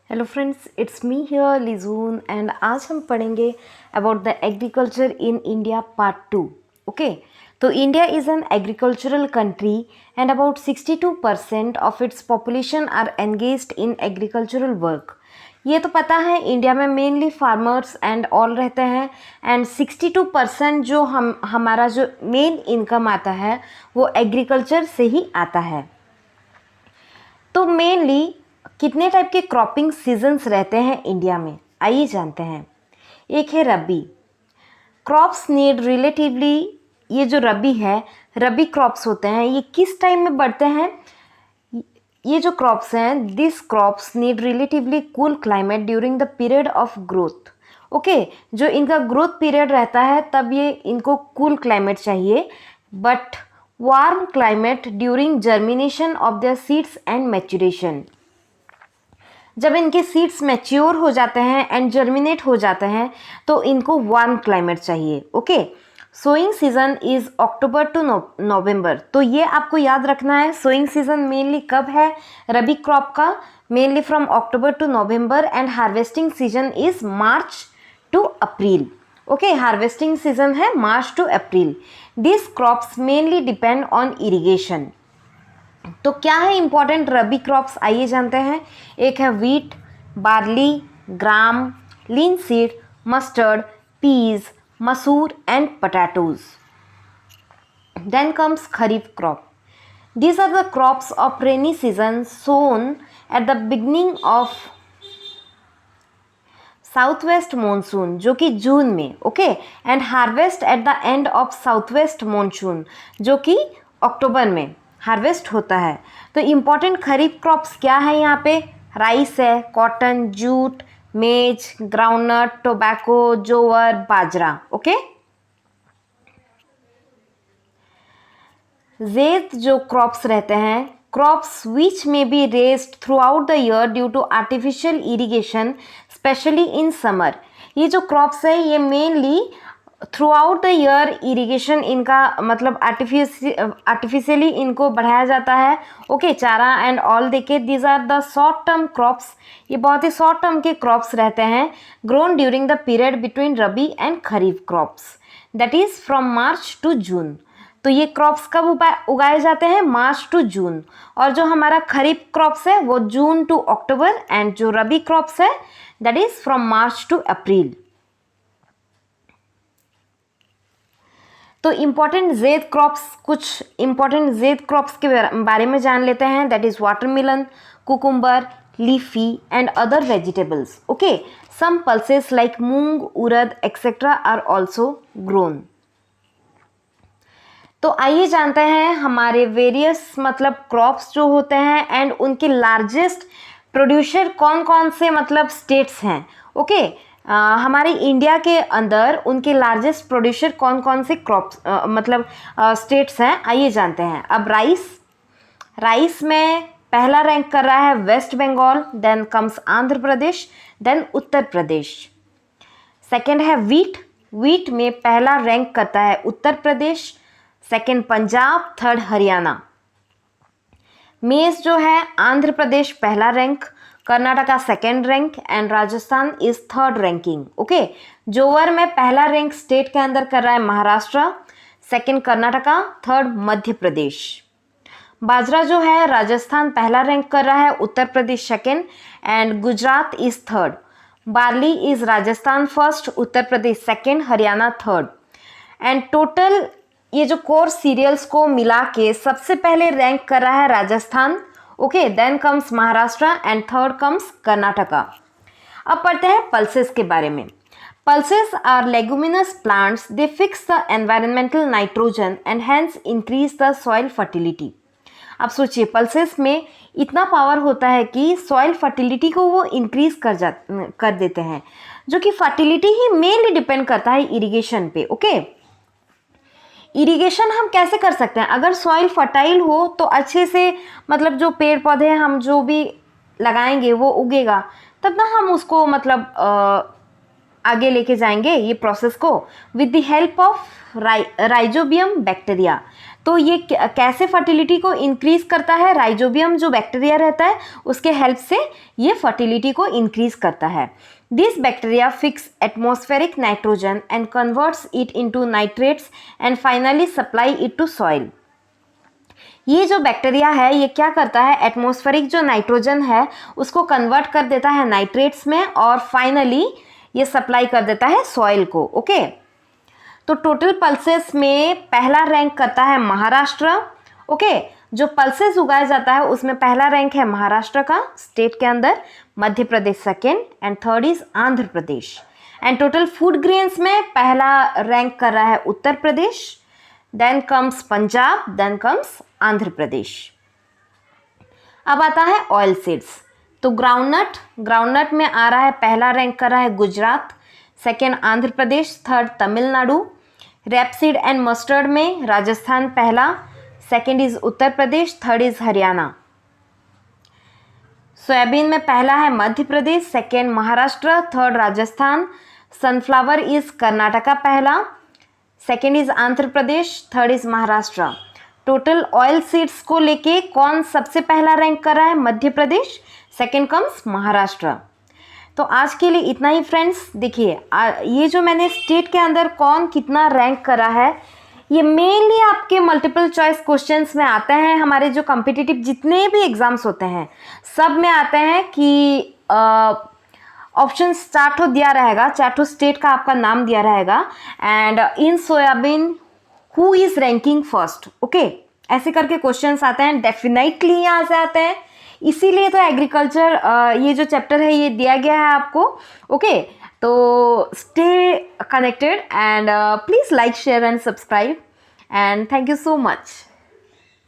Hello friends, it's me here Lijun and आज हम पढ़ेंगे about the agriculture in India part 2। Okay, तो India is an agricultural country and about 62% of its population are engaged in agricultural work. ये तो पता है, India में mainly farmers and all रहते हैं एंड 62% जो हमारा जो मेन इनकम आता है वो एग्रीकल्चर से ही आता है। तो मेनली कितने टाइप के क्रॉपिंग सीजन्स रहते हैं इंडिया में, आइए जानते हैं। एक है रबी क्रॉप्स नीड रिलेटिवली, ये जो रबी है, रबी क्रॉप्स होते हैं, ये किस टाइम में बढ़ते हैं? ये जो क्रॉप्स हैं, this crops need relatively cool climate during the period of growth. Okay, जो इनका ग्रोथ पीरियड रहता है तब ये इनको कूल क्लाइमेट चाहिए, but warm climate during germination of their seeds and maturation. जब इनके सीड्स मैच्योर हो जाते हैं एंड जर्मिनेट हो जाते हैं तो इनको वार्म क्लाइमेट चाहिए। Okay, sowing season is October to November. तो ये आपको याद रखना है, सोइंग सीजन मेनली कब है रबी क्रॉप का, mainly from October to November and harvesting season is March to April. Okay, harvesting season है March to April. This crops mainly depend on irrigation. तो क्या है इंपॉर्टेंट रबी क्रॉप्स, आइए जानते हैं। एक है wheat, barley, gram, linseed, mustard, peas, masoor and potatoes. Then comes kharif crop. These are the crops of rainy season sown at the beginning of south west monsoon, जो कि जून में। Okay, and harvest at the end of south west monsoon, जो कि अक्टूबर में harvest होता है। तो इम्पॉर्टेंट खरीफ क्रॉप्स क्या है यहाँ पे? राइस है, कॉटन, जूट, मेज, ग्राउंडनट, टोबैको, जोवर, बाजरा। ओके, ज़ेद जो क्रॉप्स रहते हैं, crops which may be raised throughout the year due to artificial irrigation specially in summer. ये जो क्रॉप्स है ये mainly throughout the year irrigation इनका मतलब आर्टिफिशियली इनको बढ़ाया जाता है। ओके, चारा एंड ऑल देके these are the short term crops. ये बहुत ही शॉर्ट टर्म के क्रॉप्स रहते हैं, grown during the period between rabi and kharif crops, that is from March to जून। तो ये क्रॉप्स कब उगाए जाते हैं? March to June. और जो हमारा खरीफ क्रॉप्स है वो जून टू अक्टूबर, एंड जो रबी क्रॉप्स है that is from March to April. तो इम्पॉर्टेंट जेड क्रॉप्स, कुछ इम्पॉर्टेंट जेड क्रॉप्स के बारे में जान लेते हैं। That is watermelon, cucumber, leafy and other vegetables. Okay, some pulses like moong, urad etcetera are also grown. तो आइए जानते हैं हमारे वेरियस मतलब क्रॉप्स जो होते हैं एंड उनके लार्जेस्ट प्रोड्यूसर कौन कौन से मतलब स्टेट्स हैं। ओके, हमारे इंडिया के अंदर उनके लार्जेस्ट प्रोड्यूसर कौन कौन से क्रॉप्स मतलब स्टेट्स हैं, आइए जानते हैं। अब राइस में पहला रैंक कर रहा है West Bengal, then comes Andhra Pradesh, then Uttar Pradesh. Second है वीट में पहला रैंक करता है Uttar Pradesh, second Punjab, third Haryana. Maize जो है आंध्र प्रदेश पहला rank, Karnataka second rank and Rajasthan is third ranking. Okay, jowar में पहला रैंक स्टेट के अंदर कर रहा है महाराष्ट्र, सेकेंड कर्नाटका, थर्ड मध्य प्रदेश। बाजरा जो है राजस्थान पहला रैंक कर रहा है, Uttar Pradesh second and Gujarat is third. Barley is Rajasthan first, Uttar Pradesh second, Haryana third. And total ये जो कोर सीरियल्स को मिला के सबसे पहले रैंक कर रहा है Rajasthan. Okay, then comes Maharashtra and third comes Karnataka. अब पढ़ते हैं पल्सेस के बारे में। Pulses are leguminous plants, they fix the environmental nitrogen and hence increase the soil fertility. अब सोचिए, पल्सेस में इतना पावर होता है कि सॉइल फर्टिलिटी को वो इंक्रीज कर देते हैं, जो कि फर्टिलिटी ही मेनली डिपेंड करता है इरिगेशन पे। ओके, इरिगेशन हम कैसे कर सकते हैं? अगर सॉइल फर्टाइल हो तो अच्छे से मतलब जो पेड़ पौधे हम जो भी लगाएंगे वो उगेगा, तब ना हम उसको मतलब आगे लेके जाएंगे ये प्रोसेस को with the help of rhizobium bacteria. तो ये कैसे फर्टिलिटी को इंक्रीज करता है? राइजोबियम जो बैक्टीरिया रहता है उसके हेल्प से ये फर्टिलिटी को इंक्रीज करता है। This bacteria fix atmospheric nitrogen and converts it into nitrates and finally supply it to soil. ये जो बैक्टीरिया है ये क्या करता है? एटमॉस्फेरिक जो नाइट्रोजन है उसको कन्वर्ट कर देता है नाइट्रेट्स में और फाइनली ये सप्लाई कर देता है सॉइल को। ओके, तो टोटल पल्सेस में पहला रैंक करता है महाराष्ट्र। ओके, जो पल्सेस उगाया जाता है उसमें पहला रैंक है महाराष्ट्र का स्टेट के अंदर, Madhya Pradesh second and third is Andhra Pradesh. And total food grains में पहला रैंक कर रहा है Uttar Pradesh, then comes Punjab, then comes Andhra Pradesh. अब आता है ऑयल सीड्स। तो ग्राउंडनट में आ रहा है पहला रैंक कर रहा है Gujarat, second Andhra Pradesh, third Tamil Nadu. Rapeseed and mustard में राजस्थान पहला, second is Uttar Pradesh, third is Haryana. Soybean में पहला है Madhya Pradesh, second Maharashtra, third Rajasthan. Sunflower is Karnataka पहला, second is Andhra Pradesh, third is Maharashtra. Total oil seeds को लेके कौन सबसे पहला रैंक कर रहा है? Madhya Pradesh, second comes Maharashtra. तो आज के लिए इतना ही फ्रेंड्स। देखिए ये जो मैंने स्टेट के अंदर कौन कितना रैंक करा है ये मेनली आपके मल्टीपल चॉइस क्वेश्चंस में आते हैं। हमारे जो कॉम्पिटिटिव जितने भी एग्जाम्स होते हैं सब में आते हैं कि ऑप्शन चार दिया रहेगा, चार स्टेट का आपका नाम दिया रहेगा and in soybean who is ranking first. Okay, ऐसे करके क्वेश्चंस आते हैं, डेफिनेटली यहाँ से आते हैं। इसीलिए तो एग्रीकल्चर ये जो चैप्टर है ये दिया गया है आपको। ओके, तो stay connected and please like share and subscribe and thank you so much.